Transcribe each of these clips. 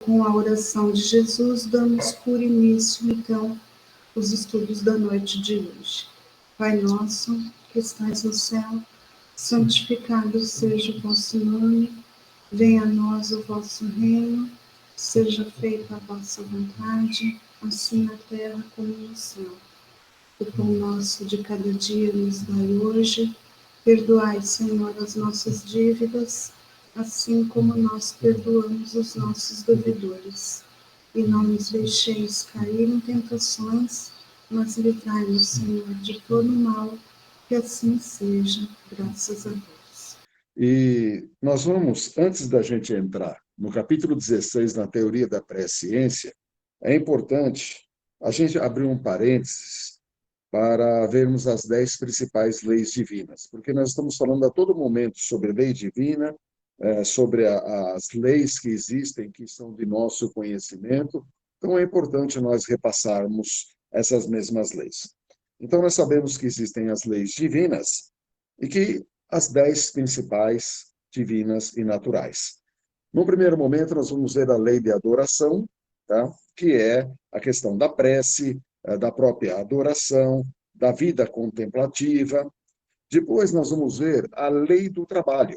Com a oração de Jesus, damos por início, então, os estudos da noite de hoje. Pai nosso, que estais no céu, santificado seja o vosso nome, venha a nós o vosso reino, seja feita a vossa vontade, assim na terra como no céu. O pão nosso de cada dia nos dai hoje, perdoai, Senhor, as nossas dívidas, assim como nós perdoamos os nossos devedores. E não nos deixeis cair em tentações, mas livrai-nos, Senhor, de todo mal, que assim seja, graças a Deus. E nós vamos, antes da gente entrar no capítulo 16, na teoria da presciência, é importante a gente abrir um parênteses para vermos as 10 principais leis divinas, porque nós estamos falando a todo momento sobre lei divina, sobre as leis que existem, que são de nosso conhecimento, então é importante nós repassarmos essas mesmas leis. Então nós sabemos que existem as leis divinas e que as 10 principais divinas e naturais. No primeiro momento, nós vamos ver a lei de adoração, tá? Que é a questão da prece, da própria adoração, da vida contemplativa. Depois, nós vamos ver a lei do trabalho,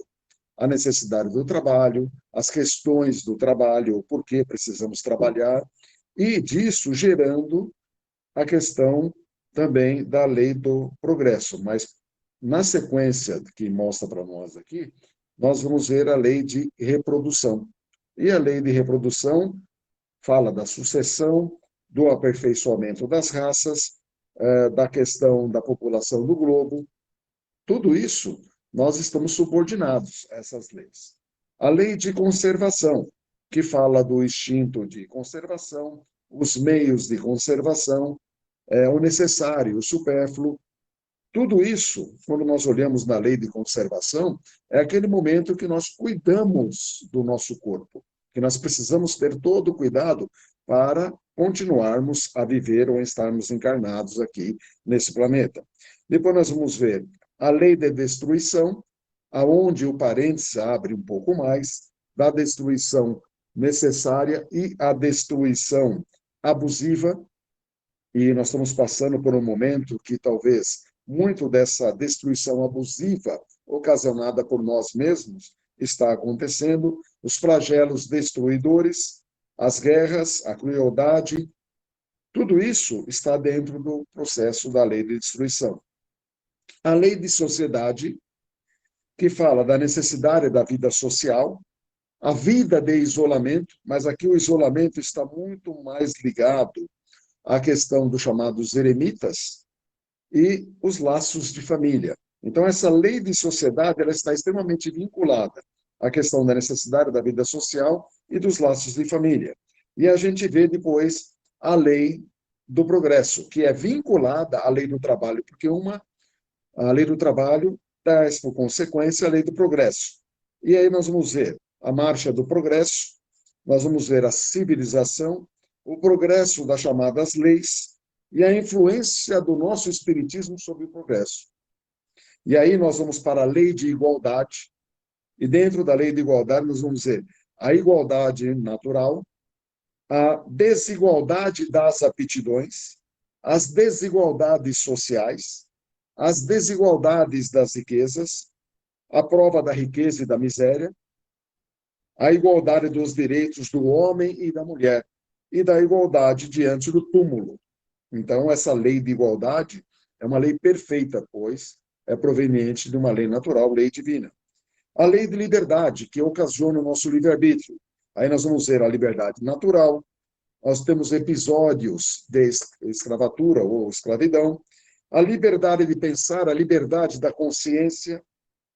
a necessidade do trabalho, as questões do trabalho, o porquê precisamos trabalhar, e disso gerando a questão também da lei do progresso. Mas, na sequência que mostra para nós aqui, nós vamos ver a lei de reprodução. E a lei de reprodução fala da sucessão, do aperfeiçoamento das raças, da questão da população do globo. Tudo isso nós estamos subordinados a essas leis. A lei de conservação, que fala do instinto de conservação, os meios de conservação, o necessário, o supérfluo. Tudo isso, quando nós olhamos na lei de conservação, é aquele momento que nós cuidamos do nosso corpo, que nós precisamos ter todo o cuidado para continuarmos a viver ou estarmos encarnados aqui nesse planeta. Depois nós vamos ver a lei de destruição, aonde o parênteses abre um pouco mais, da destruição necessária e a destruição abusiva. E nós estamos passando por um momento que talvez muito dessa destruição abusiva ocasionada por nós mesmos está acontecendo, os flagelos destruidores, as guerras, a crueldade, tudo isso está dentro do processo da lei de destruição. A lei de sociedade, que fala da necessidade da vida social, a vida de isolamento, mas aqui o isolamento está muito mais ligado à questão dos chamados eremitas e os laços de família. Então, essa lei de sociedade ela está extremamente vinculada à questão da necessidade da vida social e dos laços de família. E a gente vê depois a lei do progresso, que é vinculada à lei do trabalho, porque a lei do trabalho traz por consequência a lei do progresso. E aí nós vamos ver a marcha do progresso, nós vamos ver a civilização, o progresso das chamadas leis e a influência do nosso espiritismo sobre o progresso. E aí nós vamos para a lei de igualdade, e dentro da lei de igualdade nós vamos ver a igualdade natural, a desigualdade das aptidões, as desigualdades sociais, as desigualdades das riquezas, a prova da riqueza e da miséria, a igualdade dos direitos do homem e da mulher, e da igualdade diante do túmulo. Então, essa lei de igualdade é uma lei perfeita, pois é proveniente de uma lei natural, lei divina. A lei de liberdade, que ocasiona o nosso livre-arbítrio. Aí nós vamos ver a liberdade natural, nós temos episódios de escravatura ou escravidão, a liberdade de pensar, a liberdade da consciência,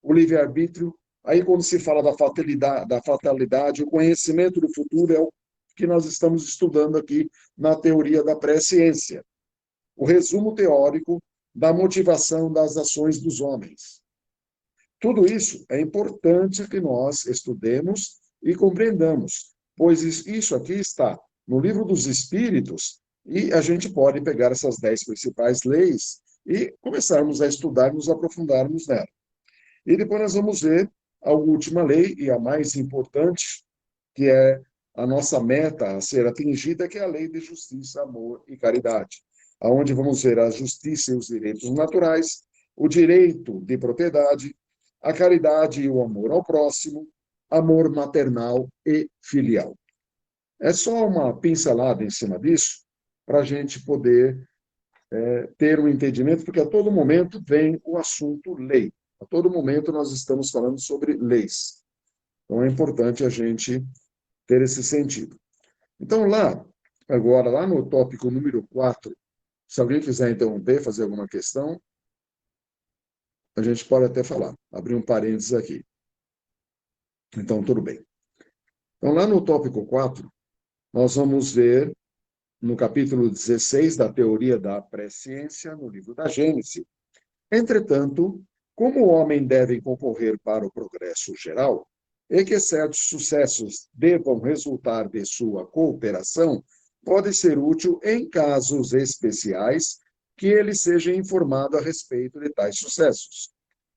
o livre-arbítrio. Aí, quando se fala da fatalidade, o conhecimento do futuro é o que nós estamos estudando aqui na teoria da presciência. O resumo teórico da motivação das ações dos homens. Tudo isso é importante que nós estudemos e compreendamos, pois isso aqui está no Livro dos Espíritos e a gente pode pegar essas 10 principais leis e começarmos a estudar, nos aprofundarmos nela. E depois nós vamos ver a última lei e a mais importante, que é a nossa meta a ser atingida, que é a lei de justiça, amor e caridade, aonde vamos ver a justiça e os direitos naturais, o direito de propriedade, a caridade e o amor ao próximo, amor maternal e filial. É só uma pincelada em cima disso, para a gente poder ter um entendimento, porque a todo momento vem o assunto lei. A todo momento nós estamos falando sobre leis. Então é importante a gente ter esse sentido. Então, agora, lá no tópico número 4, se alguém quiser interromper, fazer alguma questão, a gente pode até falar, abrir um parênteses aqui. Então, tudo bem. Então, lá no tópico 4, nós vamos ver, no capítulo 16 da Teoria da Presciência, no livro da Gênesis, entretanto, como o homem deve concorrer para o progresso geral, e que certos sucessos devam resultar de sua cooperação, pode ser útil em casos especiais que ele seja informado a respeito de tais sucessos,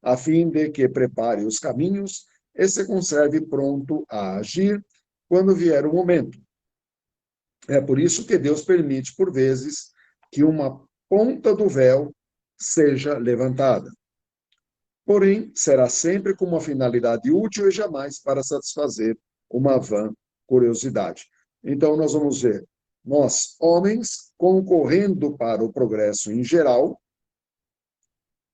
a fim de que prepare os caminhos e se conserve pronto a agir quando vier o momento. É por isso que Deus permite, por vezes, que uma ponta do véu seja levantada. Porém, será sempre com uma finalidade útil e jamais para satisfazer uma vã curiosidade. Então, nós vamos ver, nós, homens, concorrendo para o progresso em geral,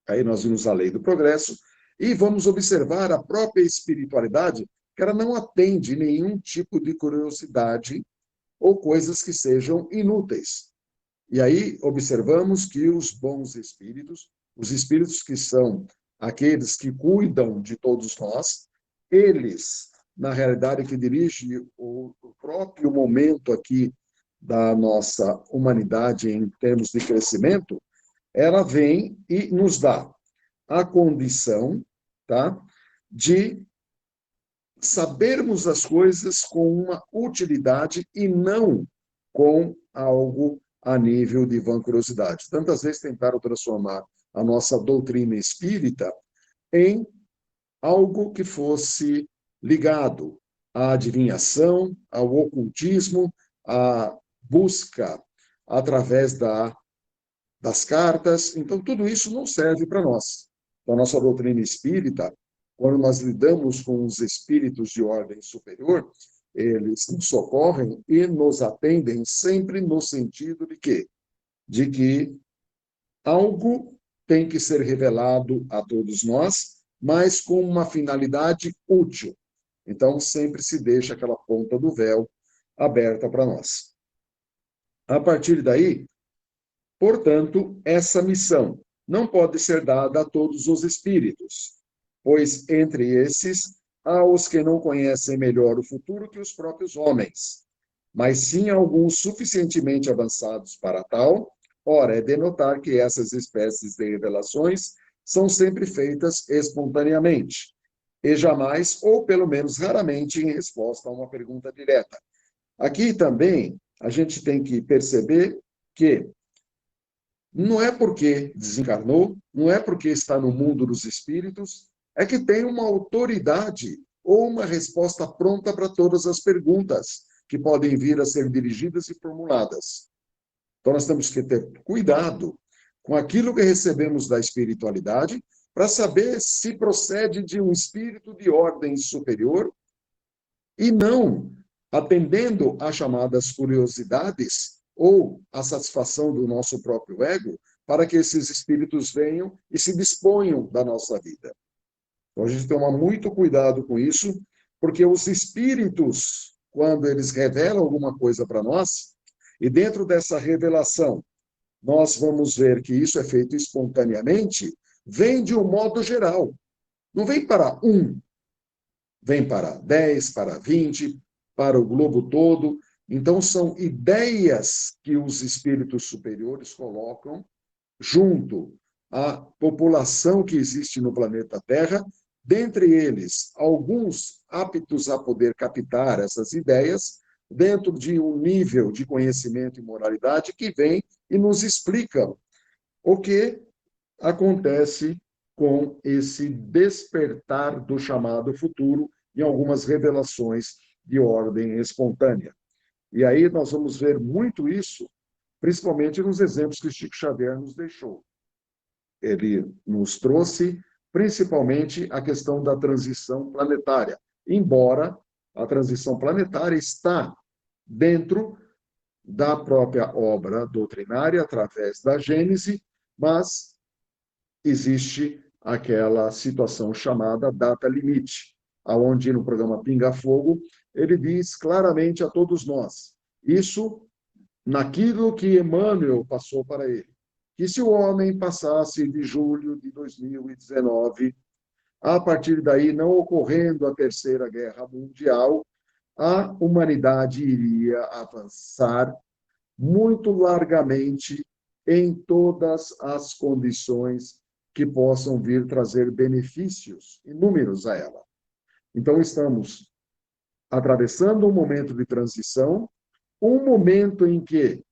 aí nós vimos a lei do progresso, e vamos observar a própria espiritualidade, que ela não atende nenhum tipo de curiosidade ou coisas que sejam inúteis. E aí observamos que os bons espíritos, os espíritos que são aqueles que cuidam de todos nós, eles, na realidade, que dirigem o próprio momento aqui da nossa humanidade em termos de crescimento, ela vem e nos dá a condição, tá, de sabermos as coisas com uma utilidade e não com algo a nível de vã curiosidade. Tantas vezes tentaram transformar a nossa doutrina espírita em algo que fosse ligado à adivinhação, ao ocultismo, à busca através das cartas. Então, tudo isso não serve para nós. Então, a nossa doutrina espírita, quando nós lidamos com os espíritos de ordem superior, eles nos socorrem e nos atendem sempre no sentido de quê? De que algo tem que ser revelado a todos nós, mas com uma finalidade útil. Então, sempre se deixa aquela ponta do véu aberta para nós. A partir daí, portanto, essa missão não pode ser dada a todos os espíritos, pois entre esses há os que não conhecem melhor o futuro que os próprios homens, mas sim alguns suficientemente avançados para tal. Ora, é de notar que essas espécies de revelações são sempre feitas espontaneamente, e jamais, ou pelo menos raramente, em resposta a uma pergunta direta. Aqui também a gente tem que perceber que não é porque desencarnou, não é porque está no mundo dos espíritos, é que tem uma autoridade ou uma resposta pronta para todas as perguntas que podem vir a ser dirigidas e formuladas. Então, nós temos que ter cuidado com aquilo que recebemos da espiritualidade para saber se procede de um espírito de ordem superior e não atendendo às chamadas curiosidades ou à satisfação do nosso próprio ego, para que esses espíritos venham e se disponham da nossa vida. Então, a gente tem que tomar muito cuidado com isso, porque os espíritos, quando eles revelam alguma coisa para nós, e dentro dessa revelação, nós vamos ver que isso é feito espontaneamente, vem de um modo geral. Não vem para um, vem para 10, para 20, para o globo todo. Então, são ideias que os espíritos superiores colocam junto à população que existe no planeta Terra, dentre eles, alguns aptos a poder captar essas ideias, dentro de um nível de conhecimento e moralidade que vem e nos explica o que acontece com esse despertar do chamado futuro em algumas revelações de ordem espontânea. E aí nós vamos ver muito isso, principalmente nos exemplos que Chico Xavier nos deixou. Ele nos trouxe, principalmente, a questão da transição planetária, embora a transição planetária está dentro da própria obra doutrinária, através da Gênese, mas existe aquela situação chamada data limite, aonde no programa Pinga Fogo ele diz claramente a todos nós, isso naquilo que Emmanuel passou para ele, que se o homem passasse de julho de 2019, a partir daí, não ocorrendo a Terceira Guerra Mundial, a humanidade iria avançar muito largamente em todas as condições que possam vir trazer benefícios inúmeros a ela. Então, estamos atravessando um momento de transição, um momento em que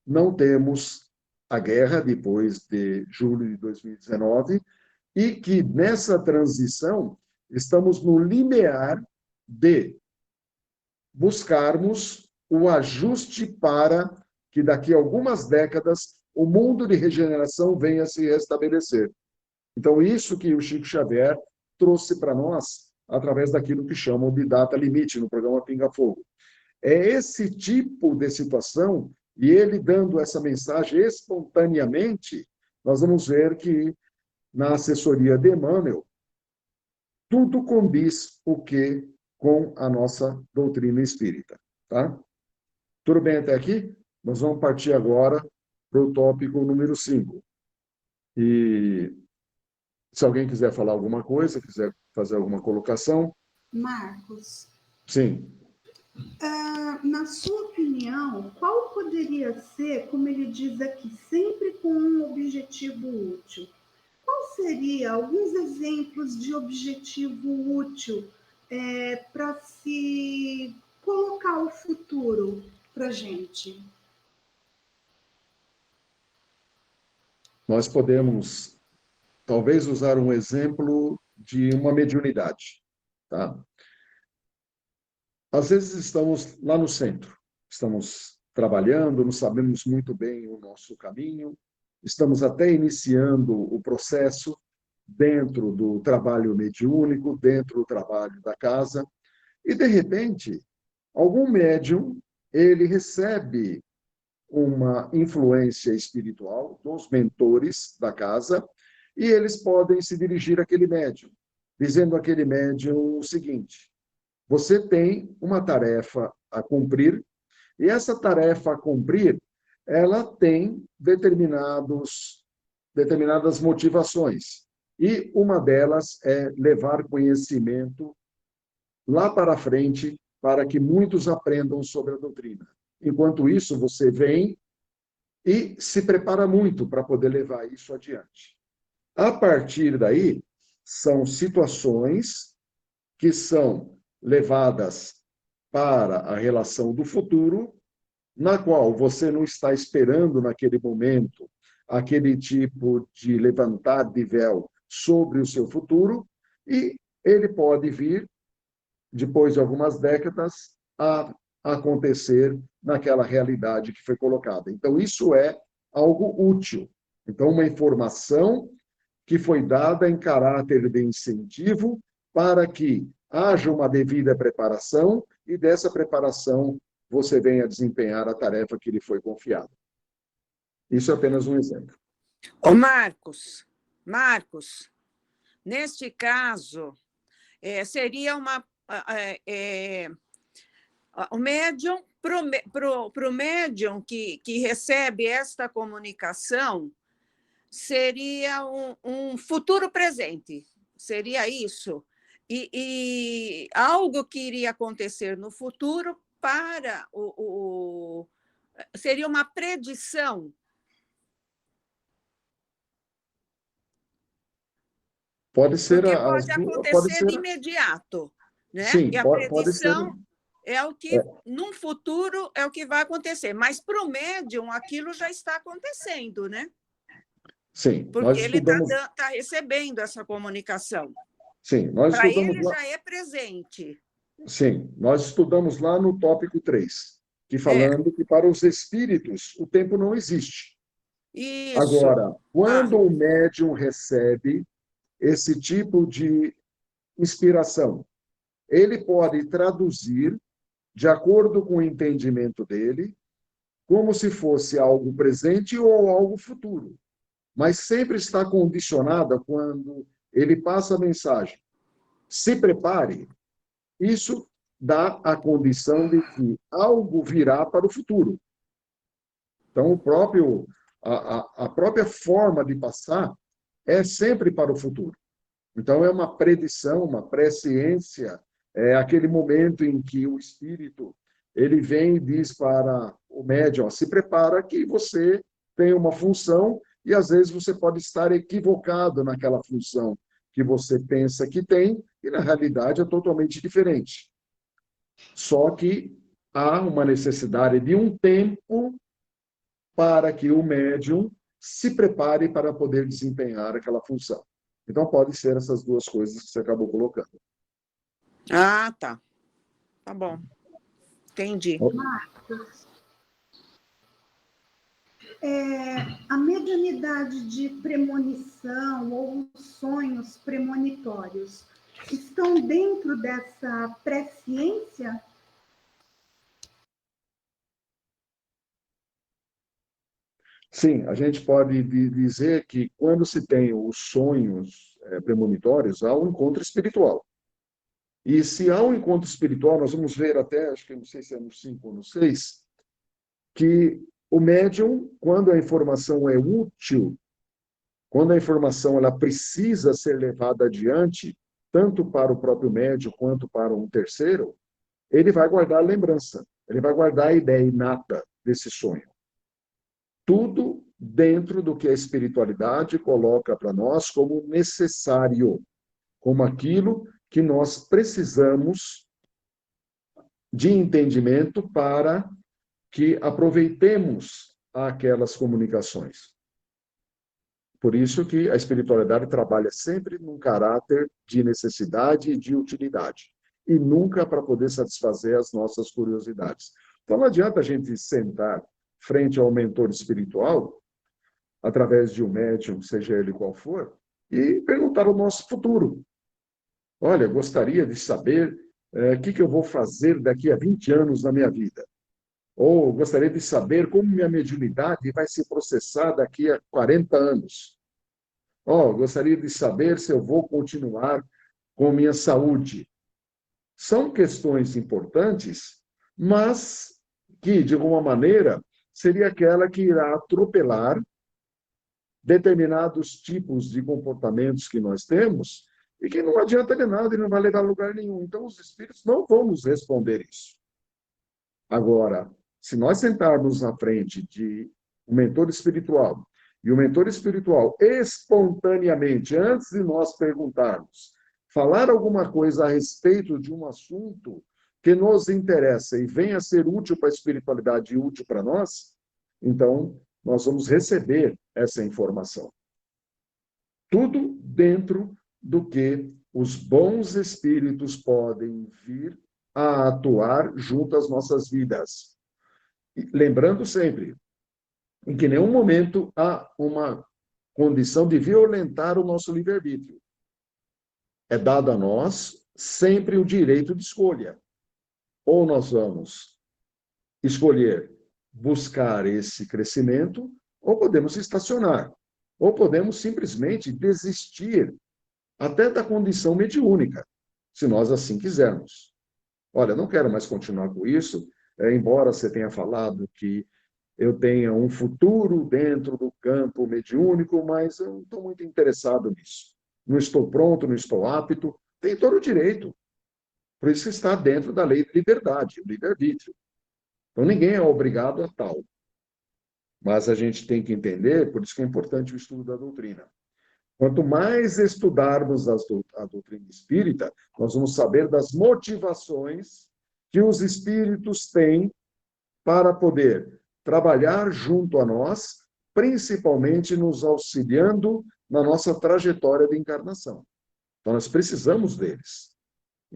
não temos a guerra depois de julho de 2019 e que, nessa transição, estamos no limiar de buscarmos o ajuste para que, daqui a algumas décadas, o mundo de regeneração venha a se restabelecer. Então, isso que o Chico Xavier trouxe para nós através daquilo que chamam de data limite no programa Pinga Fogo. É esse tipo de situação, e ele dando essa mensagem espontaneamente, nós vamos ver que, na assessoria de Emmanuel, tudo condiz o que com a nossa doutrina espírita. Tá? Tudo bem até aqui? Nós vamos partir agora para o tópico número 5. E se alguém quiser falar alguma coisa, quiser fazer alguma colocação. Marcos, Sim. na sua opinião, qual poderia ser, como ele diz aqui, sempre com um objetivo útil? Qual seria alguns exemplos de objetivo útil para se colocar o futuro para a gente? Nós podemos, talvez, usar um exemplo de uma mediunidade. Tá? Às vezes estamos lá no centro, estamos trabalhando, não sabemos muito bem o nosso caminho, estamos até iniciando o processo dentro do trabalho mediúnico, dentro do trabalho da casa, e, de repente, algum médium, ele recebe uma influência espiritual dos mentores da casa, e eles podem se dirigir àquele médium, dizendo àquele médium o seguinte: você tem uma tarefa a cumprir, e essa tarefa a cumprir, ela tem determinadas motivações. E uma delas é levar conhecimento lá para frente, para que muitos aprendam sobre a doutrina. Enquanto isso, você vem e se prepara muito para poder levar isso adiante. A partir daí, são situações que são levadas para a relação do futuro, na qual você não está esperando naquele momento aquele tipo de levantar de véu sobre o seu futuro, e ele pode vir, depois de algumas décadas, a acontecer naquela realidade que foi colocada. Então, isso é algo útil. Então, uma informação que foi dada em caráter de incentivo para que haja uma devida preparação e dessa preparação você venha desempenhar a tarefa que lhe foi confiada. Isso é apenas um exemplo. Ô Marcos, neste caso, seria o médium, para o médium que recebe esta comunicação, seria um futuro presente, seria isso. E algo que iria acontecer no futuro para seria uma predição. Pode ser porque pode acontecer de imediato, né? Sim, e a predição é o que, num futuro, é o que vai acontecer. Mas para o médium, aquilo já está acontecendo, né? Sim. Porque ele está recebendo essa comunicação. Sim, nós para estudamos ele já é presente. Sim, nós estudamos lá no tópico 3, que É, falando que para os espíritos o tempo não existe. isso. Agora, Ah, quando o médium recebe esse tipo de inspiração, ele pode traduzir, de acordo com o entendimento dele, como se fosse algo presente ou algo futuro. Mas sempre está condicionada quando ele passa a mensagem. Se prepare, isso dá a condição de que algo virá para o futuro. Então, a própria forma de passar é sempre para o futuro. Então, é uma predição, uma presciência, é aquele momento em que o espírito ele vem e diz para o médium, se prepara que você tem uma função e às vezes você pode estar equivocado naquela função que você pensa que tem e na realidade é totalmente diferente. Só que há uma necessidade de um tempo para que o médium se prepare para poder desempenhar aquela função. Então, pode ser essas duas coisas que você acabou colocando. ah, tá. Tá bom. Entendi. Marcos, a mediunidade de premonição ou os sonhos premonitórios estão dentro dessa presciência? Sim, a gente pode dizer que quando se tem os sonhos premonitórios, há um encontro espiritual. E se há um encontro espiritual, nós vamos ver até, acho que não sei se é no 5 ou no 6, que o médium, quando a informação é útil, quando a informação ela precisa ser levada adiante, tanto para o próprio médium quanto para um terceiro, ele vai guardar a lembrança, ele vai guardar a ideia inata desse sonho. Tudo dentro do que a espiritualidade coloca para nós como necessário, como aquilo que nós precisamos de entendimento para que aproveitemos aquelas comunicações. Por isso que a espiritualidade trabalha sempre num caráter de necessidade e de utilidade, e nunca para poder satisfazer as nossas curiosidades. Então, não adianta a gente sentar frente ao mentor espiritual, através de um médium, seja ele qual for, e perguntar o nosso futuro. Olha, gostaria de saber o que eu vou fazer daqui a 20 anos na minha vida. Ou gostaria de saber como minha mediunidade vai se processar daqui a 40 anos. Gostaria de saber se eu vou continuar com minha saúde. São questões importantes, mas que, de alguma maneira, seria aquela que irá atropelar determinados tipos de comportamentos que nós temos e que não adianta de nada e não vai levar a lugar nenhum. Então, os espíritos não vão nos responder isso. Agora, se nós sentarmos na frente de um mentor espiritual e o mentor espiritual, espontaneamente, antes de nós perguntarmos, falar alguma coisa a respeito de um assunto que nos interessa e venha a ser útil para a espiritualidade e útil para nós, então nós vamos receber essa informação. Tudo dentro do que os bons espíritos podem vir a atuar junto às nossas vidas. E lembrando sempre, em que nenhum momento há uma condição de violentar o nosso livre-arbítrio. É dado a nós sempre o direito de escolha. Ou nós vamos escolher buscar esse crescimento, ou podemos estacionar, ou podemos simplesmente desistir até da condição mediúnica, se nós assim quisermos. Olha, não quero mais continuar com isso, embora você tenha falado que eu tenha um futuro dentro do campo mediúnico, mas eu não estou muito interessado nisso. Não estou pronto, não estou apto. Tem todo o direito. Por isso está dentro da lei de liberdade, livre-arbítrio. Então, ninguém é obrigado a tal. Mas a gente tem que entender, por isso que é importante o estudo da doutrina. Quanto mais estudarmos a doutrina espírita, nós vamos saber das motivações que os espíritos têm para poder trabalhar junto a nós, principalmente nos auxiliando na nossa trajetória de encarnação. Então, nós precisamos deles.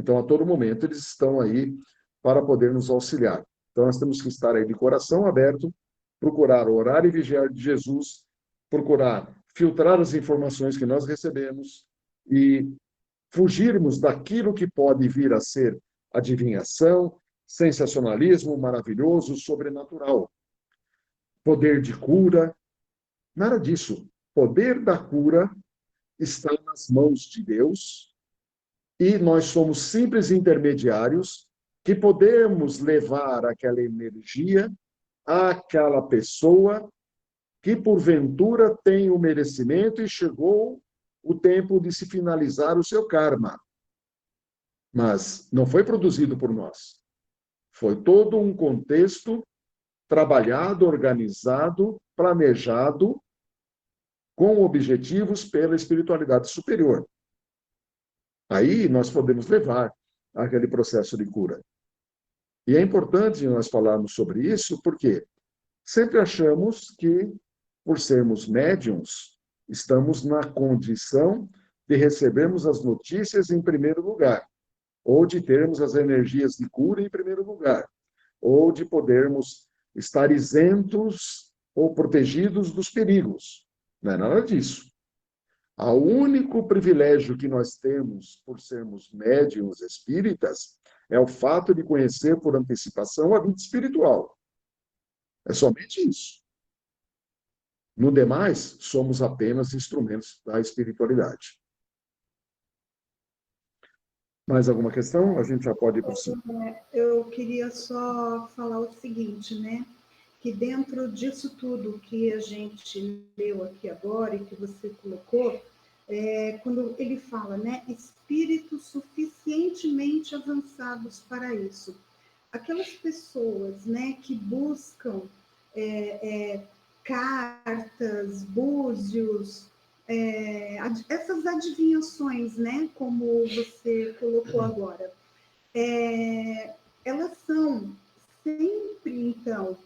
Então, a todo momento, eles estão aí para poder nos auxiliar. Então, nós temos que estar aí de coração aberto, procurar orar e vigiar de Jesus, procurar filtrar as informações que nós recebemos e fugirmos daquilo que pode vir a ser adivinhação, sensacionalismo maravilhoso, sobrenatural. Poder de cura, nada disso. Poder da cura está nas mãos de Deus e nós somos simples intermediários que podemos levar aquela energia àquela pessoa que, porventura, tem o merecimento e chegou o tempo de se finalizar o seu karma. Mas não foi produzido por nós. Foi todo um contexto trabalhado, organizado, planejado, com objetivos pela espiritualidade superior. Aí nós podemos levar aquele processo de cura. E é importante nós falarmos sobre isso, porque sempre achamos que, por sermos médiums, estamos na condição de recebermos as notícias em primeiro lugar, ou de termos as energias de cura em primeiro lugar, ou de podermos estar isentos ou protegidos dos perigos. Não é nada disso. O único privilégio que nós temos por sermos médiuns espíritas é o fato de conhecer por antecipação a vida espiritual. É somente isso. No demais, somos apenas instrumentos da espiritualidade. Mais alguma questão? A gente já pode ir para cima. Eu queria só falar o seguinte, né? Que dentro disso tudo que a gente leu aqui agora e que você colocou, quando ele fala, né? Espíritos suficientemente avançados para isso. Aquelas pessoas, né, que buscam cartas, búzios, essas adivinhações, né, como você colocou agora, elas são sempre, então,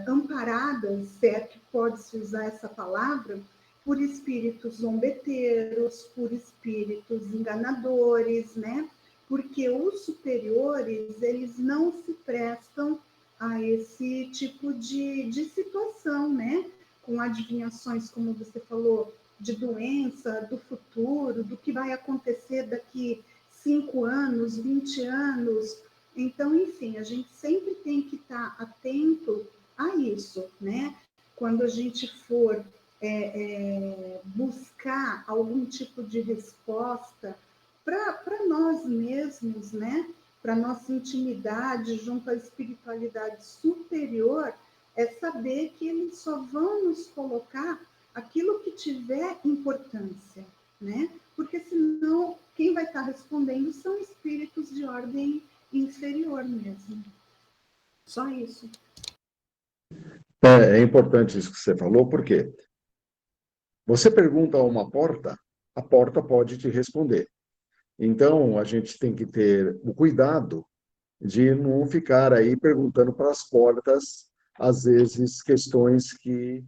amparadas, se é que pode-se usar essa palavra, por espíritos zombeteiros, por espíritos enganadores, né? Porque os superiores, eles não se prestam a esse tipo de situação, né? Com adivinhações, como você falou, de doença, do futuro, do que vai acontecer daqui 5 anos, 20 anos. Então, enfim, a gente sempre tem que estar atento a isso, né? Quando a gente for buscar algum tipo de resposta para nós mesmos, né? Para nossa intimidade junto à espiritualidade superior, é saber que eles só vão nos colocar aquilo que tiver importância, né? Porque senão quem vai estar respondendo são espíritos de ordem inferior mesmo. Só isso. É importante isso que você falou, porque você pergunta a uma porta, a porta pode te responder. Então, a gente tem que ter o cuidado de não ficar aí perguntando para as portas, às vezes, questões que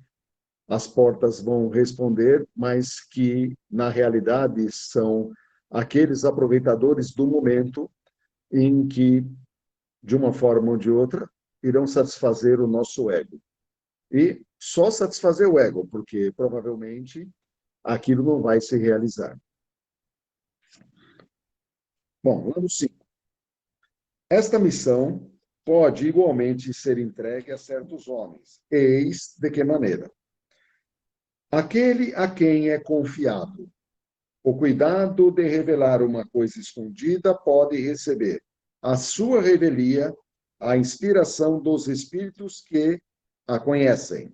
as portas vão responder, mas que, na realidade, são aqueles aproveitadores do momento em que, de uma forma ou de outra, irão satisfazer o nosso ego. E só satisfazer o ego, porque provavelmente aquilo não vai se realizar. Bom, ano 5. Esta missão pode igualmente ser entregue a certos homens. Eis de que maneira. Aquele a quem é confiado o cuidado de revelar uma coisa escondida pode receber a sua revelia, a inspiração dos espíritos que a conhecem.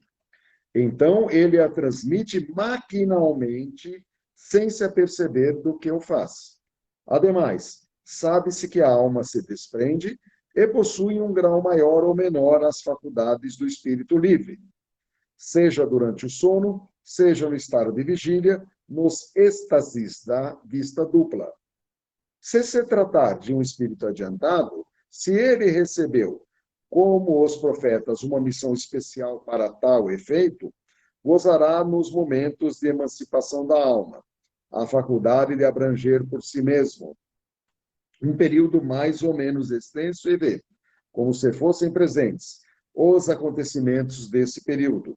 Então, ele a transmite maquinalmente, sem se aperceber do que o faz. Ademais, sabe-se que a alma se desprende e possui um grau maior ou menor as faculdades do espírito livre, seja durante o sono, seja no estado de vigília, nos êxtases da vista dupla. Se tratar de um espírito adiantado, se ele recebeu, como os profetas, uma missão especial para tal efeito, gozará nos momentos de emancipação da alma, a faculdade de abranger por si mesmo um período mais ou menos extenso e ver, como se fossem presentes, os acontecimentos desse período.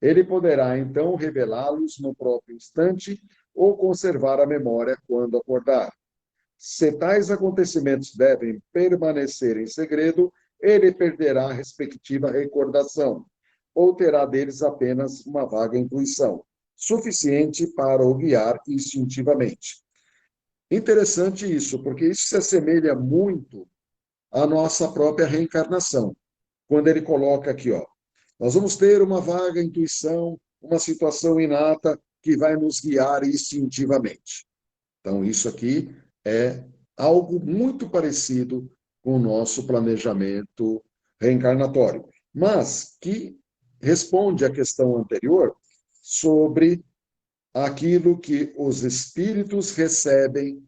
Ele poderá, então, revelá-los no próprio instante ou conservar a memória quando acordar. Se tais acontecimentos devem permanecer em segredo, ele perderá a respectiva recordação, ou terá deles apenas uma vaga intuição, suficiente para o guiar instintivamente. Interessante isso, porque isso se assemelha muito à nossa própria reencarnação. Quando ele coloca aqui, ó, nós vamos ter uma vaga intuição, uma situação inata que vai nos guiar instintivamente. Então, isso aqui é algo muito parecido com o nosso planejamento reencarnatório, mas que responde à questão anterior sobre aquilo que os espíritos recebem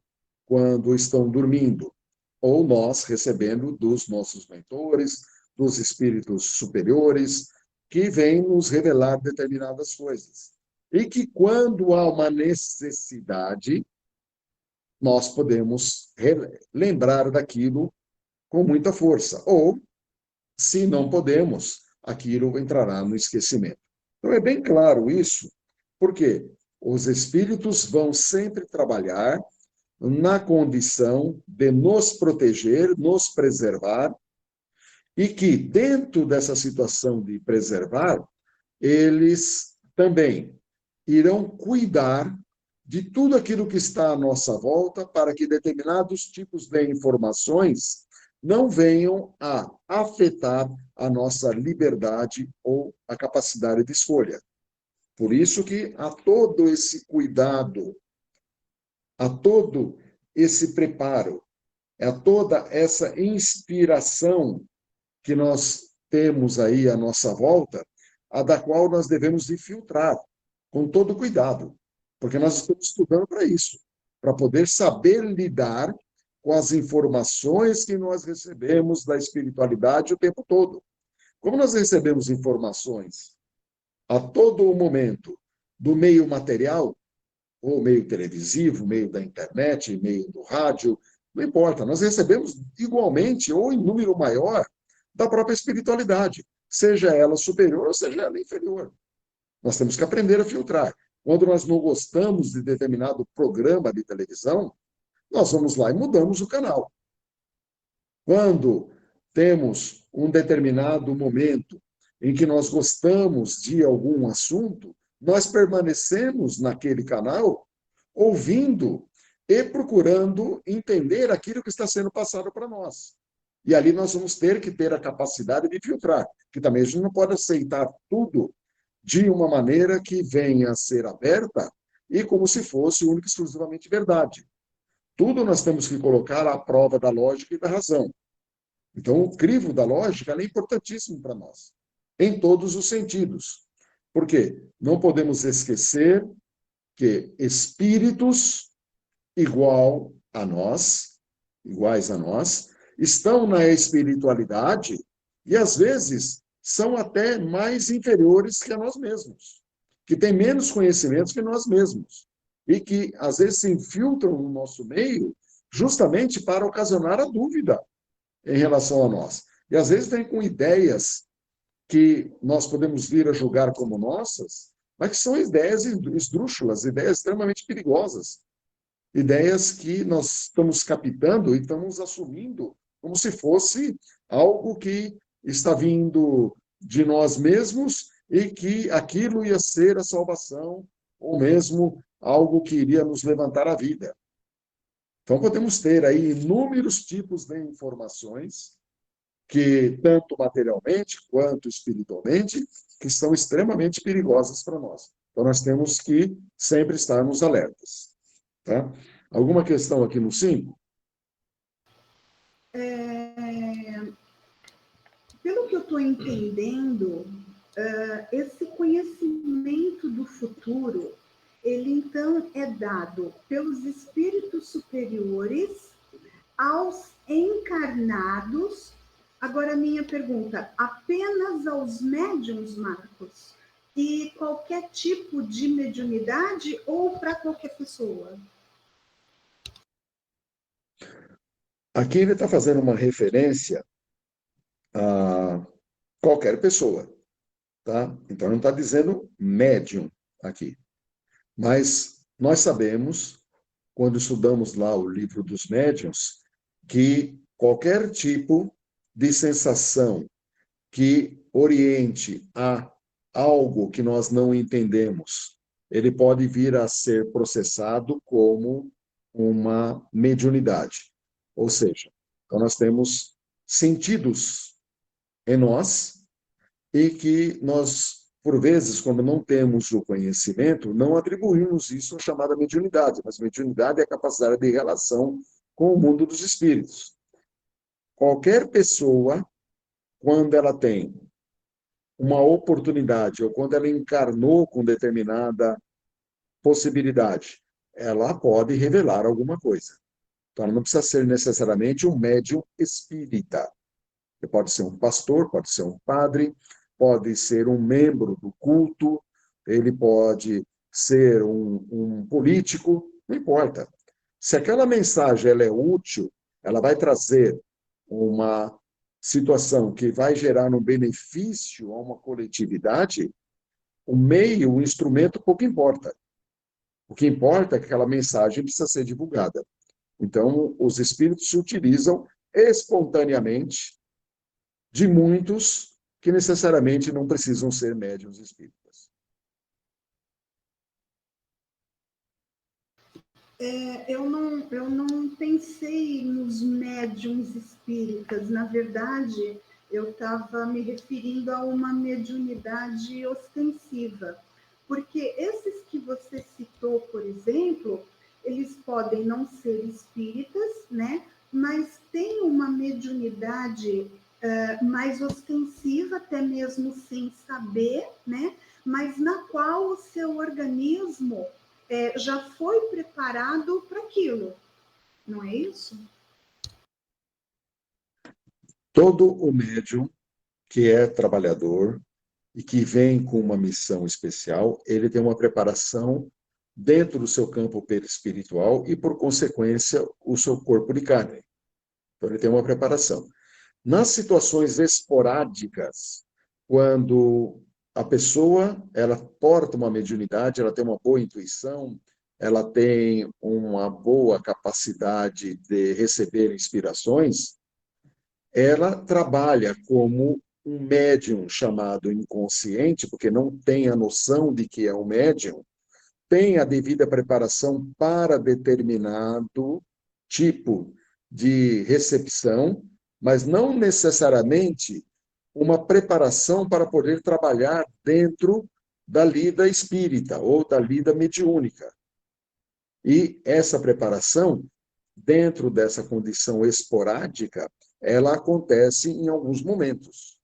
quando estão dormindo, ou nós recebendo dos nossos mentores, dos espíritos superiores, que vêm nos revelar determinadas coisas. E que, quando há uma necessidade, nós podemos lembrar daquilo com muita força. Ou, se não podemos, aquilo entrará no esquecimento. Então, é bem claro isso, porque os espíritos vão sempre trabalhar na condição de nos proteger, nos preservar, e que, dentro dessa situação de preservar, eles também irão cuidar de tudo aquilo que está à nossa volta para que determinados tipos de informações não venham a afetar a nossa liberdade ou a capacidade de escolha. Por isso que há todo esse cuidado, há todo esse preparo, há toda essa inspiração que nós temos aí à nossa volta, a da qual nós devemos filtrar com todo cuidado, porque nós estamos estudando para isso, para poder saber lidar com as informações que nós recebemos da espiritualidade o tempo todo. Como nós recebemos informações a todo o momento do meio material, ou meio televisivo, meio da internet, meio do rádio, não importa, nós recebemos igualmente ou em número maior da própria espiritualidade, seja ela superior ou seja ela inferior. Nós temos que aprender a filtrar. Quando nós não gostamos de determinado programa de televisão, nós vamos lá e mudamos o canal. Quando temos um determinado momento em que nós gostamos de algum assunto, nós permanecemos naquele canal, ouvindo e procurando entender aquilo que está sendo passado para nós. E ali nós vamos ter que ter a capacidade de filtrar, que também a gente não pode aceitar tudo de uma maneira que venha a ser aberta e como se fosse única e exclusivamente verdade. Tudo nós temos que colocar à prova da lógica e da razão. Então, o crivo da lógica é importantíssimo para nós, em todos os sentidos. Por quê? Não podemos esquecer que espíritos iguais a nós, estão na espiritualidade e, às vezes, são até mais inferiores que a nós mesmos, que têm menos conhecimentos que nós mesmos e que, às vezes, se infiltram no nosso meio justamente para ocasionar a dúvida em relação a nós. E, às vezes, vem com ideias que nós podemos vir a julgar como nossas, mas que são ideias esdrúxulas, ideias extremamente perigosas, ideias que nós estamos captando e estamos assumindo como se fosse algo que está vindo de nós mesmos e que aquilo ia ser a salvação, ou mesmo algo que iria nos levantar a vida. Então, podemos ter aí inúmeros tipos de informações que, tanto materialmente quanto espiritualmente, que são extremamente perigosas para nós. Então, nós temos que sempre estarmos alertas. Tá? Alguma questão aqui no 5? Pelo que eu estou entendendo, esse conhecimento do futuro, ele então é dado pelos espíritos superiores aos encarnados. Agora, minha pergunta, apenas aos médiuns, Marcos? E qualquer tipo de mediunidade ou para qualquer pessoa? Aqui ele está fazendo uma referência a qualquer pessoa, tá? Então, não está dizendo médium aqui. Mas nós sabemos, quando estudamos lá o livro dos médiuns, que qualquer tipo de sensação que oriente a algo que nós não entendemos, ele pode vir a ser processado como uma mediunidade. Ou seja, então nós temos sentidos em nós e que nós, por vezes, quando não temos o conhecimento, não atribuímos isso à chamada mediunidade, mas mediunidade é a capacidade de relação com o mundo dos espíritos. Qualquer pessoa, quando ela tem uma oportunidade ou quando ela encarnou com determinada possibilidade, ela pode revelar alguma coisa. Então, ela não precisa ser necessariamente um médium espírita. Ele pode ser um pastor, pode ser um padre, pode ser um membro do culto, ele pode ser um político, não importa. Se aquela mensagem ela é útil, ela vai trazer uma situação que vai gerar um benefício a uma coletividade, o meio, o instrumento, pouco importa. O que importa é que aquela mensagem precisa ser divulgada. Então, os espíritos se utilizam espontaneamente de muitos que necessariamente não precisam ser médiuns espíritas. Eu não pensei nos médiuns espíritas. Na verdade, eu estava me referindo a uma mediunidade ostensiva. Porque esses que você citou, por exemplo, eles podem não ser espíritas, né? Mas tem uma mediunidade mais ostensiva, até mesmo sem saber, né? Mas na qual o seu organismo já foi preparado para aquilo, não é isso? Todo o médium que é trabalhador e que vem com uma missão especial, ele tem uma preparação dentro do seu campo perispiritual e, por consequência, o seu corpo de carne. Então, ele tem uma preparação. Nas situações esporádicas, quando a pessoa ela porta uma mediunidade, ela tem uma boa intuição, ela tem uma boa capacidade de receber inspirações, ela trabalha como um médium chamado inconsciente, porque não tem a noção de que é um médium, tem a devida preparação para determinado tipo de recepção, mas não necessariamente uma preparação para poder trabalhar dentro da lida espírita ou da lida mediúnica. E essa preparação, dentro dessa condição esporádica, ela acontece em alguns momentos,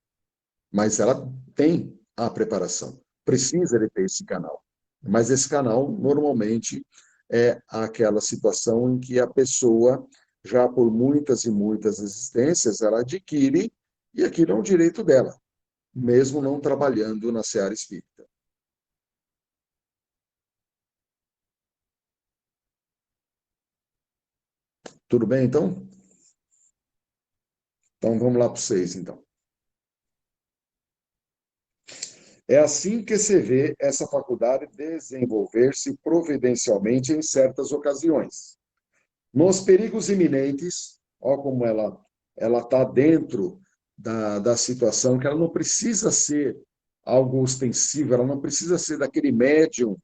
mas ela tem a preparação, precisa de ter esse canal. Mas esse canal, normalmente, é aquela situação em que a pessoa, já por muitas e muitas existências, ela adquire, e aquilo é um direito dela, mesmo não trabalhando na seara espírita. Tudo bem, então? Então, vamos lá para o 6, então. É assim que se vê essa faculdade desenvolver-se providencialmente em certas ocasiões. Nos perigos iminentes, olha como ela está dentro da situação, que ela não precisa ser algo ostensivo, ela não precisa ser daquele médium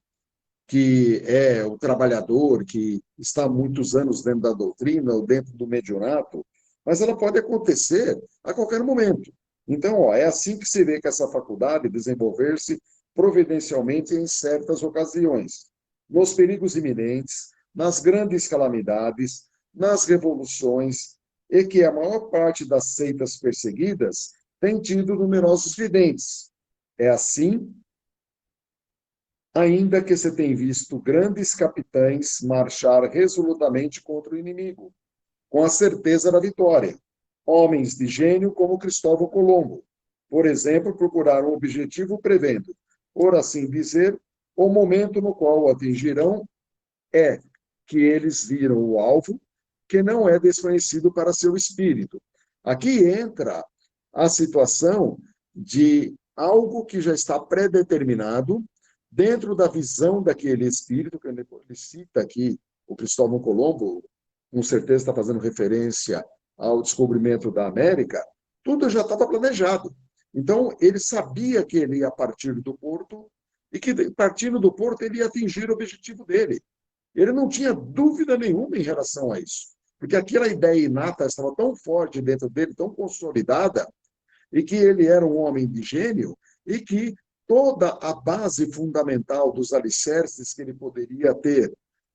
que é o trabalhador, que está há muitos anos dentro da doutrina ou dentro do mediunato, mas ela pode acontecer a qualquer momento. Então, é assim que se vê que essa faculdade desenvolver-se providencialmente em certas ocasiões, nos perigos iminentes, nas grandes calamidades, nas revoluções, e que a maior parte das seitas perseguidas tem tido numerosos videntes. É assim ainda que se tenha visto grandes capitães marchar resolutamente contra o inimigo, com a certeza da vitória. Homens de gênio como Cristóvão Colombo, por exemplo, procuraram o objetivo prevendo, por assim dizer, o momento no qual o atingirão é que eles viram o alvo, que não é desconhecido para seu espírito. Aqui entra a situação de algo que já está pré-determinado dentro da visão daquele espírito, que ele cita aqui, o Cristóvão Colombo, com certeza está fazendo referência ao descobrimento da América, tudo já estava planejado. Então, ele sabia que ele ia partir do porto e que, partindo do porto, ele ia atingir o objetivo dele. Ele não tinha dúvida nenhuma em relação a isso, porque aquela ideia inata estava tão forte dentro dele, tão consolidada, e que ele era um homem de gênio, e que toda a base fundamental dos alicerces que ele poderia ter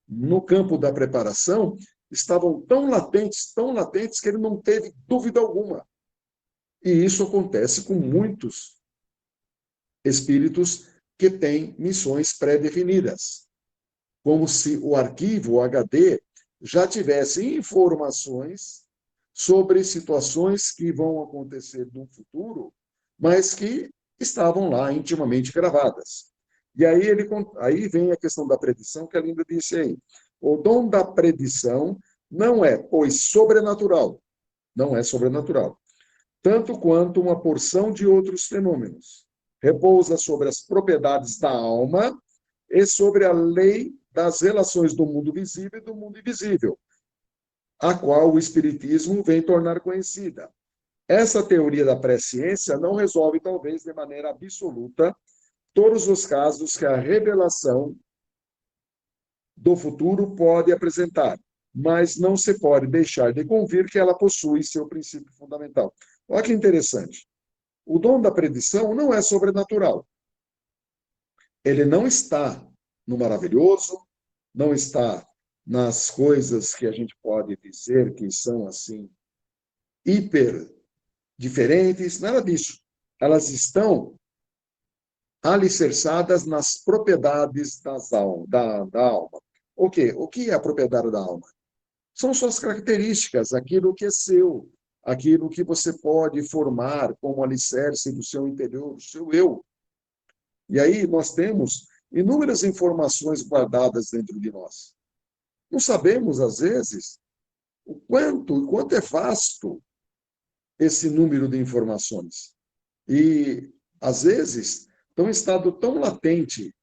no campo da preparação estavam tão latentes, que ele não teve dúvida alguma. E isso acontece com muitos espíritos que têm missões pré-definidas. Como se o arquivo, o HD, já tivesse informações sobre situações que vão acontecer no futuro, mas que estavam lá intimamente gravadas. E aí vem a questão da predição, que a Linda disse aí. O dom da predição não é, pois, sobrenatural. Não é sobrenatural. Tanto quanto uma porção de outros fenômenos. Repousa sobre as propriedades da alma e sobre a lei das relações do mundo visível e do mundo invisível, a qual o Espiritismo vem tornar conhecida. Essa teoria da presciência não resolve, talvez, de maneira absoluta, todos os casos que a revelação do futuro pode apresentar, mas não se pode deixar de convir que ela possui seu princípio fundamental. Olha que interessante. O dom da predição não é sobrenatural. Ele não está no maravilhoso, não está nas coisas que a gente pode dizer que são assim hiper diferentes, nada disso. Elas estão alicerçadas nas propriedades da alma. O quê? O que é a propriedade da alma? São suas características, aquilo que é seu, aquilo que você pode formar como alicerce do seu interior, do seu eu. E aí nós temos inúmeras informações guardadas dentro de nós. Não sabemos, às vezes, o quanto é vasto esse número de informações. E, às vezes, estão em estado tão latente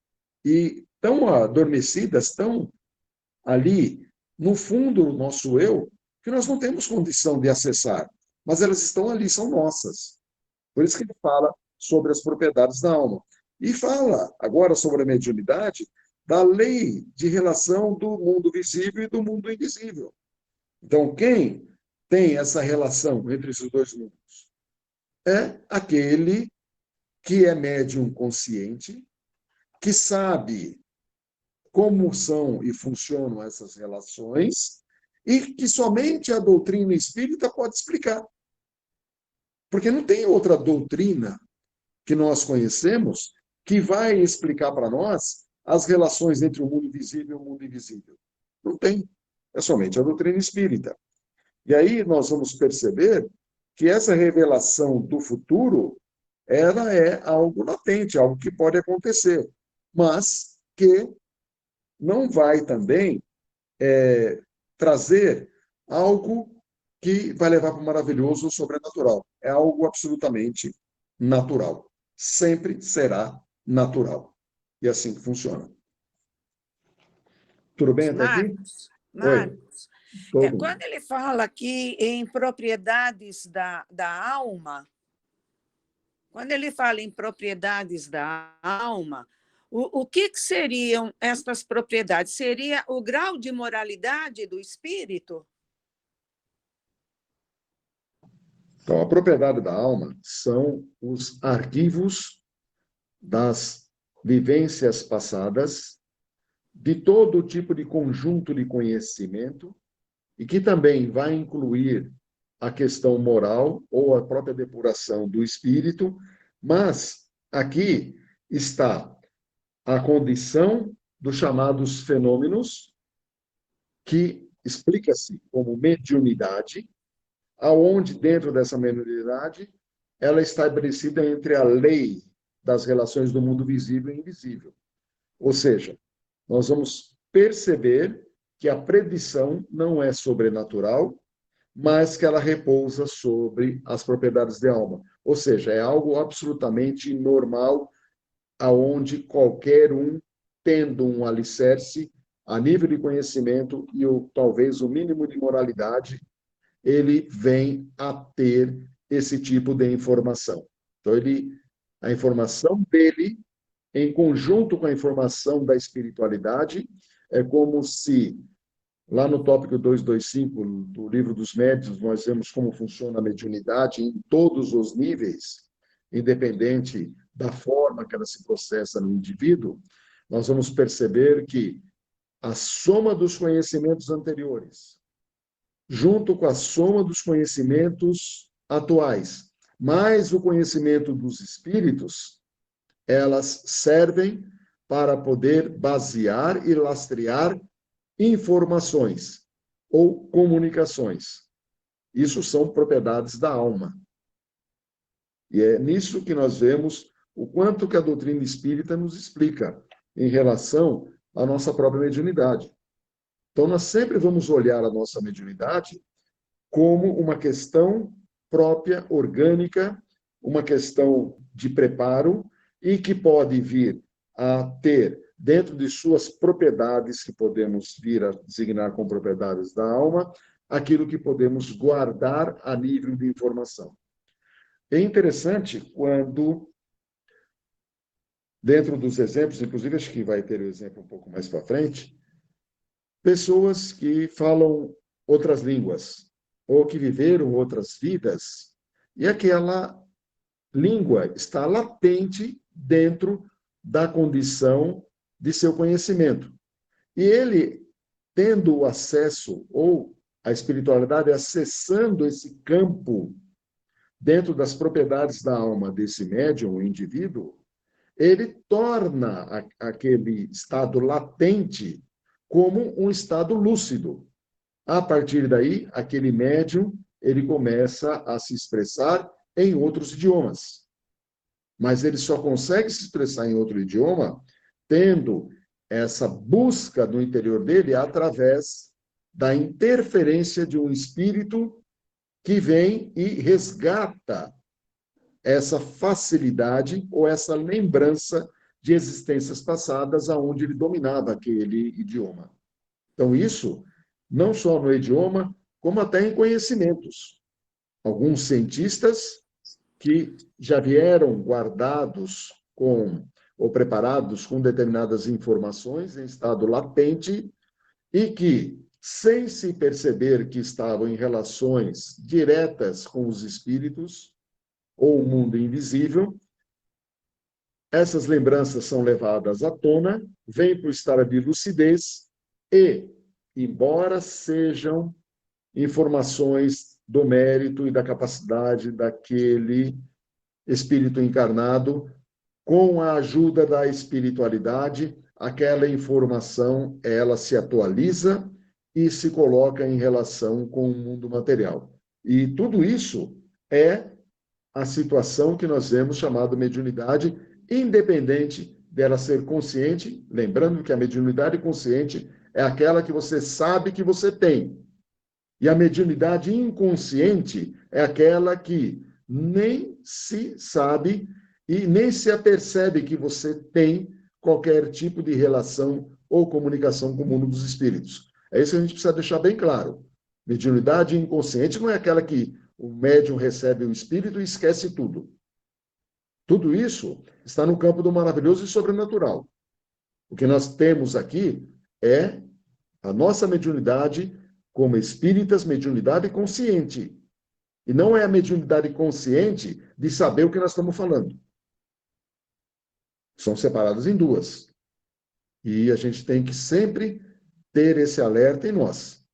e tão adormecidas, tão ali no fundo do nosso eu, que nós não temos condição de acessar. Mas elas estão ali, são nossas. Por isso que ele fala sobre as propriedades da alma. E fala agora sobre a mediunidade da lei de relação do mundo visível e do mundo invisível. Então, quem tem essa relação entre esses dois mundos? É aquele que é médium consciente, que sabe como são e funcionam essas relações e que somente a doutrina espírita pode explicar. Porque não tem outra doutrina que nós conhecemos que vai explicar para nós as relações entre o mundo visível e o mundo invisível. Não tem. É somente a doutrina espírita. E aí nós vamos perceber que essa revelação do futuro, ela é algo latente, algo que pode acontecer, mas que não vai também trazer algo que vai levar para o maravilhoso ou sobrenatural. É algo absolutamente natural. Sempre será natural. E assim que funciona. Tudo bem até aqui? Marcos, Oi. quando ele fala aqui em propriedades da alma, quando ele fala em propriedades da alma, o que seriam estas propriedades? Seria o grau de moralidade do espírito? Então, a propriedade da alma são os arquivos das vivências passadas, de todo tipo de conjunto de conhecimento, e que também vai incluir a questão moral ou a própria depuração do espírito, mas aqui está a condição dos chamados fenômenos, que explica-se como mediunidade, aonde dentro dessa mediunidade ela está estabelecida entre a lei das relações do mundo visível e invisível. Ou seja, nós vamos perceber que a predição não é sobrenatural, mas que ela repousa sobre as propriedades da alma. Ou seja, é algo absolutamente normal, aonde qualquer um, tendo um alicerce a nível de conhecimento e talvez o mínimo de moralidade, ele vem a ter esse tipo de informação. Então, a informação dele, em conjunto com a informação da espiritualidade, é como se, lá no tópico 225 do Livro dos Médiuns, nós vemos como funciona a mediunidade em todos os níveis, independente da forma que ela se processa no indivíduo, nós vamos perceber que a soma dos conhecimentos anteriores, junto com a soma dos conhecimentos atuais, mais o conhecimento dos espíritos, elas servem para poder basear e lastrear informações ou comunicações. Isso são propriedades da alma. E é nisso que nós vemos o quanto que a doutrina espírita nos explica em relação à nossa própria mediunidade. Então, nós sempre vamos olhar a nossa mediunidade como uma questão própria, orgânica, uma questão de preparo e que pode vir a ter, dentro de suas propriedades, que podemos vir a designar como propriedades da alma, aquilo que podemos guardar a nível de informação. É interessante quando, dentro dos exemplos, inclusive acho que vai ter o exemplo um pouco mais para frente, pessoas que falam outras línguas, ou que viveram outras vidas, e aquela língua está latente dentro da condição de seu conhecimento. E ele, tendo o acesso, ou a espiritualidade acessando esse campo dentro das propriedades da alma desse médium, o indivíduo, ele torna aquele estado latente como um estado lúcido. A partir daí, aquele médium, ele começa a se expressar em outros idiomas. Mas ele só consegue se expressar em outro idioma tendo essa busca no interior dele através da interferência de um espírito que vem e resgata essa facilidade ou essa lembrança de existências passadas aonde ele dominava aquele idioma. Então, isso não só no idioma, como até em conhecimentos. Alguns cientistas que já vieram guardados ou preparados com determinadas informações em estado latente e que, sem se perceber que estavam em relações diretas com os espíritos ou o mundo invisível, essas lembranças são levadas à tona, vêm para o estado de lucidez e, embora sejam informações do mérito e da capacidade daquele espírito encarnado, com a ajuda da espiritualidade, aquela informação, ela se atualiza e se coloca em relação com o mundo material. E tudo isso é a situação que nós vemos chamada mediunidade, independente dela ser consciente, lembrando que a mediunidade consciente é aquela que você sabe que você tem. E a mediunidade inconsciente é aquela que nem se sabe e nem se apercebe que você tem qualquer tipo de relação ou comunicação com o mundo dos espíritos. É isso que a gente precisa deixar bem claro. Mediunidade inconsciente não é aquela que o médium recebe o espírito e esquece tudo. Tudo isso está no campo do maravilhoso e sobrenatural. O que nós temos aqui é a nossa mediunidade como espíritas, mediunidade consciente. E não é a mediunidade consciente de saber o que nós estamos falando. São separadas em duas. E a gente tem que sempre ter esse alerta em nós.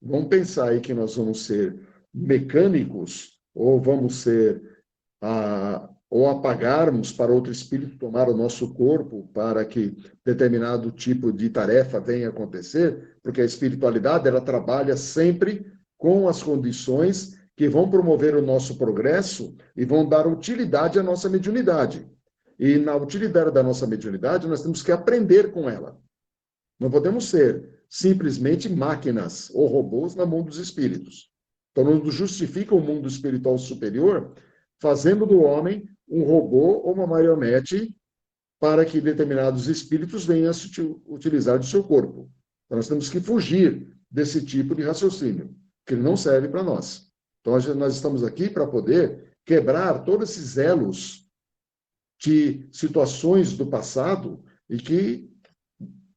Vamos pensar aí que nós vamos ser mecânicos, ou vamos ser, ou apagarmos para outro espírito tomar o nosso corpo para que determinado tipo de tarefa venha acontecer, porque a espiritualidade, ela trabalha sempre com as condições que vão promover o nosso progresso e vão dar utilidade à nossa mediunidade. E na utilidade da nossa mediunidade, nós temos que aprender com ela. Não podemos ser simplesmente máquinas ou robôs na mão dos espíritos. Então, não justifica o mundo espiritual superior fazendo do homem um robô ou uma marionete para que determinados espíritos venham a se utilizar do seu corpo. Então, nós temos que fugir desse tipo de raciocínio, que ele não serve para nós. Então, nós estamos aqui para poder quebrar todos esses elos de situações do passado e que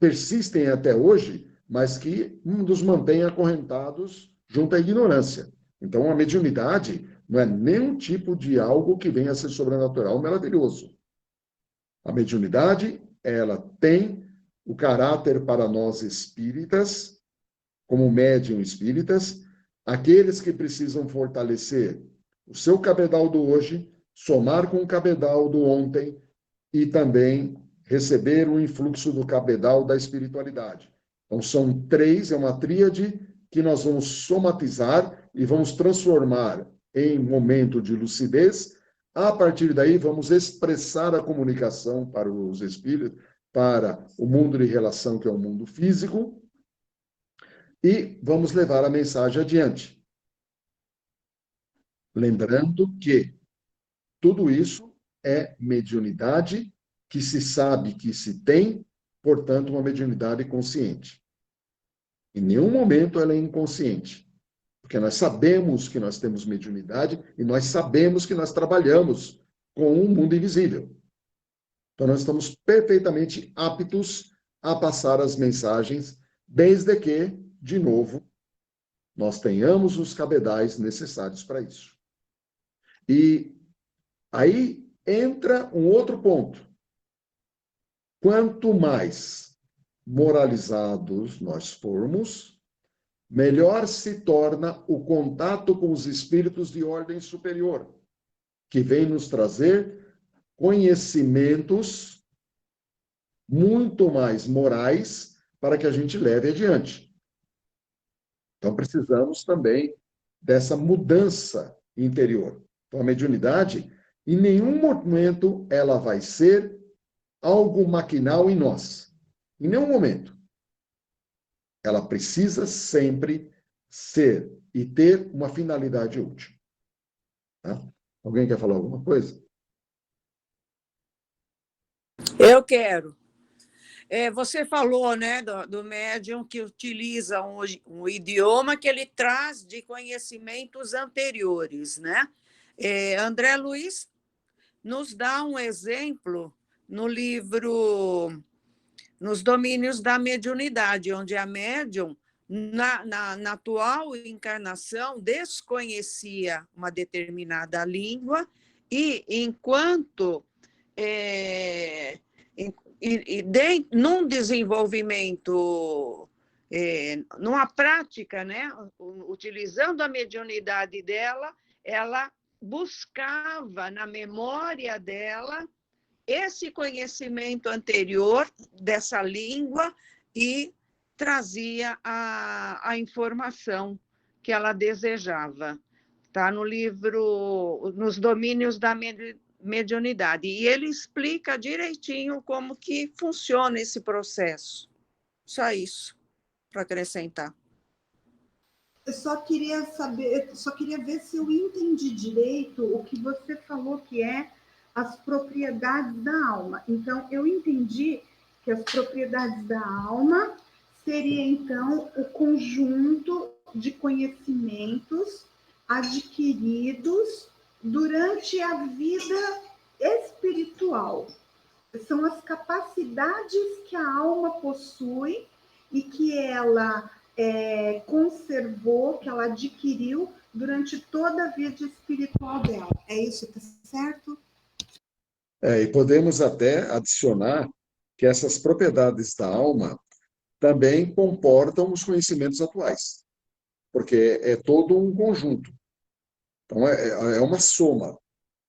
persistem até hoje, mas que nos mantém acorrentados junto à ignorância. Então, a mediunidade não é nenhum tipo de algo que venha a ser sobrenatural, maravilhoso. A mediunidade, ela tem o caráter para nós espíritas, como médium espíritas, aqueles que precisam fortalecer o seu cabedal do hoje, somar com o cabedal do ontem e também receber o influxo do cabedal da espiritualidade. Então, são três, é uma tríade que nós vamos somatizar e vamos transformar em momento de lucidez. A partir daí, vamos expressar a comunicação para os espíritos, para o mundo de relação, que é o mundo físico, e vamos levar a mensagem adiante. Lembrando que tudo isso é mediunidade que se sabe que se tem, portanto, uma mediunidade consciente. Em nenhum momento ela é inconsciente, porque nós sabemos que nós temos mediunidade e nós sabemos que nós trabalhamos com um mundo invisível. Então, nós estamos perfeitamente aptos a passar as mensagens, desde que, de novo, nós tenhamos os cabedais necessários para isso. E aí entra um outro ponto. Quanto mais moralizados nós formos, melhor se torna o contato com os espíritos de ordem superior, que vêm nos trazer conhecimentos muito mais morais para que a gente leve adiante. Então, precisamos também dessa mudança interior. Então, a mediunidade, em nenhum momento, ela vai ser algo maquinal em nós. Em nenhum momento. Ela precisa sempre ser e ter uma finalidade útil. Tá? Alguém quer falar alguma coisa? Eu quero. Você falou, né, do médium que utiliza um idioma que ele traz de conhecimentos anteriores, né? André Luiz nos dá um exemplo no livro Nos Domínios da Mediunidade, onde a médium, na atual encarnação, desconhecia uma determinada língua e, enquanto num desenvolvimento, numa prática, né, utilizando a mediunidade dela, ela buscava na memória dela esse conhecimento anterior dessa língua e trazia a informação que ela desejava. Está no livro Nos Domínios da Mediunidade. E ele explica direitinho como que funciona esse processo. Só isso para acrescentar. Eu só queria ver se eu entendi direito o que você falou que é as propriedades da alma. Então, eu entendi que as propriedades da alma seria, então, o conjunto de conhecimentos adquiridos durante a vida espiritual. São as capacidades que a alma possui e que ela conservou, que ela adquiriu durante toda a vida espiritual dela. É isso, tá certo? E podemos até adicionar que essas propriedades da alma também comportam os conhecimentos atuais, porque é todo um conjunto. Então, é uma soma.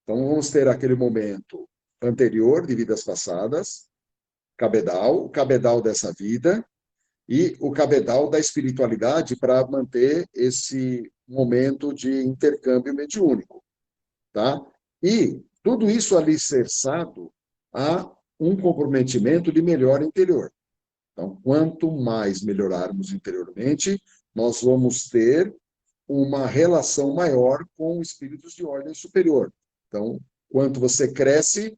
Então, vamos ter aquele momento anterior de vidas passadas, o cabedal dessa vida, e o cabedal da espiritualidade para manter esse momento de intercâmbio mediúnico. Tá? E tudo isso alicerçado a um comprometimento de melhora interior. Então, quanto mais melhorarmos interiormente, nós vamos ter uma relação maior com espíritos de ordem superior. Então, quanto você cresce,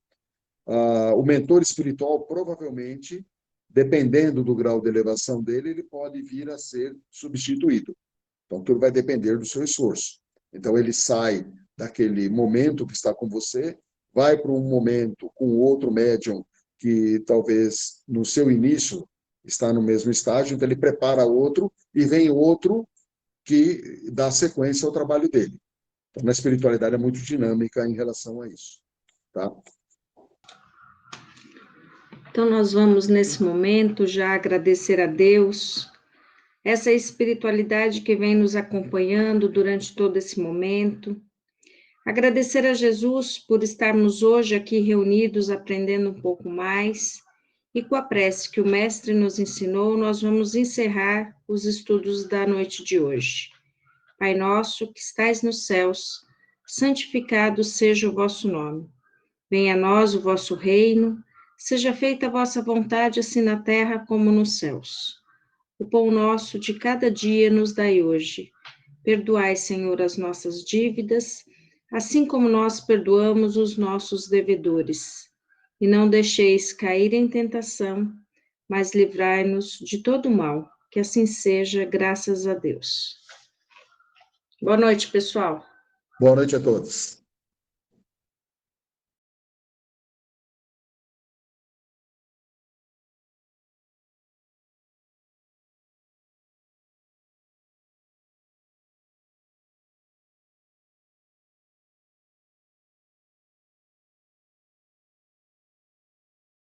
o mentor espiritual provavelmente, dependendo do grau de elevação dele, ele pode vir a ser substituído. Então, tudo vai depender do seu esforço. Então, ele sai daquele momento que está com você, vai para um momento com outro médium que talvez no seu início está no mesmo estágio, então ele prepara outro e vem outro que dá sequência ao trabalho dele. Então, na espiritualidade é muito dinâmica em relação a isso. Tá? Então, nós vamos, nesse momento, já agradecer a Deus, essa espiritualidade que vem nos acompanhando durante todo esse momento. Agradecer a Jesus por estarmos hoje aqui reunidos, aprendendo um pouco mais. E com a prece que o Mestre nos ensinou, nós vamos encerrar os estudos da noite de hoje. Pai nosso, que estais nos céus, santificado seja o vosso nome. Venha a nós o vosso reino, seja feita a vossa vontade, assim na terra como nos céus. O pão nosso de cada dia nos dai hoje. Perdoai, Senhor, as nossas dívidas, assim como nós perdoamos os nossos devedores. E não deixeis cair em tentação, mas livrai-nos de todo mal. Que assim seja, graças a Deus. Boa noite, pessoal. Boa noite a todos.